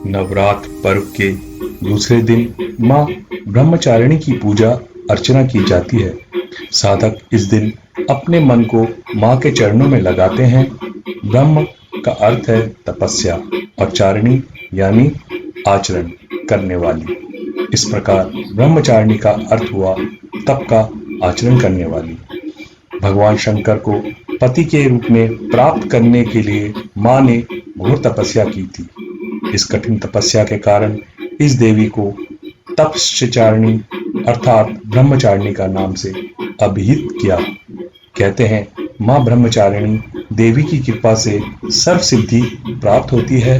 नवरात्र पर्व के दूसरे दिन माँ ब्रह्मचारिणी की पूजा अर्चना की जाती है। साधक इस दिन अपने मन को माँ के चरणों में लगाते हैं। ब्रह्म का अर्थ है तपस्या और चारिणी यानी आचरण करने वाली। इस प्रकार ब्रह्मचारिणी का अर्थ हुआ तप का आचरण करने वाली। भगवान शंकर को पति के रूप में प्राप्त करने के लिए माँ ने घोर तपस्या की थी। इस कठिन तपस्या के कारण इस देवी को तपश्चचारिणी अर्थात ब्रह्मचारिणी का नाम से अभिहित किया। कहते हैं माँ ब्रह्मचारिणी देवी की कृपा से सर्व सिद्धि प्राप्त होती है।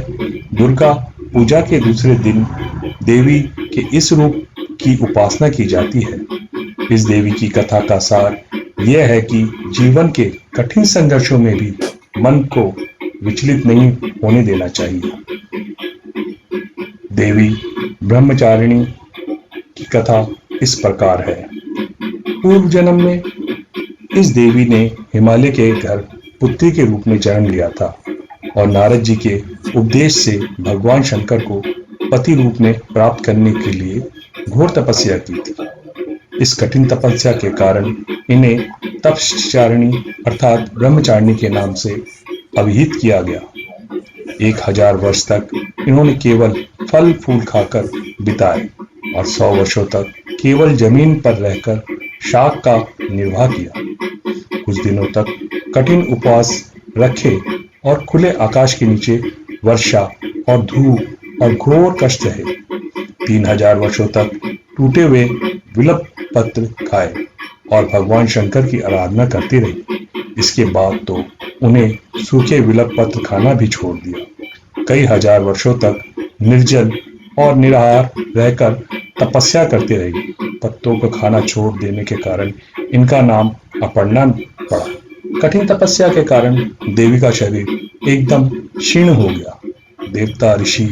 दुर्गा पूजा के दूसरे दिन देवी के इस रूप की उपासना की जाती है। इस देवी की कथा का सार यह है कि जीवन के कठिन संघर्षों में भी मन को विचलित नहीं होने देना चाहिए। देवी ब्रह्मचारिणी की कथा इस प्रकार है। पूर्व जन्म में इस देवी ने हिमालय के घर पुत्री के रूप में जन्म लिया था और नारद जी के उपदेश से भगवान शंकर को पति रूप में प्राप्त करने के लिए घोर तपस्या की थी। इस कठिन तपस्या के कारण इन्हें तपश्चारिणी अर्थात ब्रह्मचारिणी के नाम से अभिहित किया गया। 1000 वर्ष तक इन्होंने केवल फल फूल खाकर बिताए और 100 वर्षों तक केवल जमीन पर रहकर शाक का निर्वाह किया। कुछ दिनों तक कठिन उपवास रखे और खुले आकाश के नीचे वर्षा और धूप और घोर कष्ट रहे। 3000 वर्षों तक टूटे हुए विलप पत्र खाए और भगवान शंकर की आराधना करती रही। इसके बाद तो उन्हें सूखे विलप पत्र खाना भी छोड़ दिया। कई हजार वर्षों तक निर्जल और निराहार रहकर तपस्या करती रही। पत्तों को खाना छोड़ देने के कारण इनका नाम अपर्णा पड़ा। कठिन तपस्या के कारण देवी का शरीर एकदम क्षीण हो गया। देवता, ऋषि,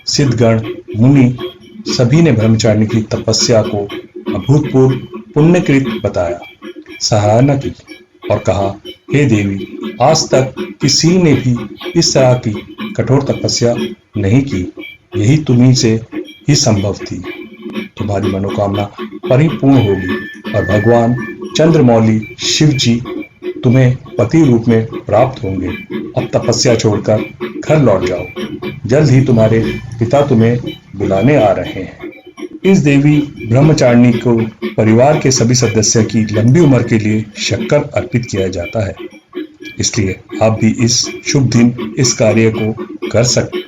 सिद्धगण, मुनि सभी ने ब्रह्मचारिणी की तपस्या को अभूतपूर्व पुण्यकृत बताया, सराहना की और कहा, हे देवी, आज तक किसी ने भी इस तरह की कठोर तपस्या नहीं की। यही तुम्ही से ही संभव थी। तुम्हारी मनोकामना परिपूर्ण होगी और भगवान चंद्रमौली शिव जी तुम्हें पति रूप में प्राप्त होंगे। अब तपस्या छोड़कर घर लौट जाओ। जल्द ही तुम्हारे पिता तुम्हें बुलाने आ रहे हैं। इस देवी ब्रह्मचारिणी को परिवार के सभी सदस्य की लंबी उम्र के लिए शक्कर अर्पित किया जाता है। इसलिए आप भी इस शुभ दिन इस कार्य को कर सकते हैं।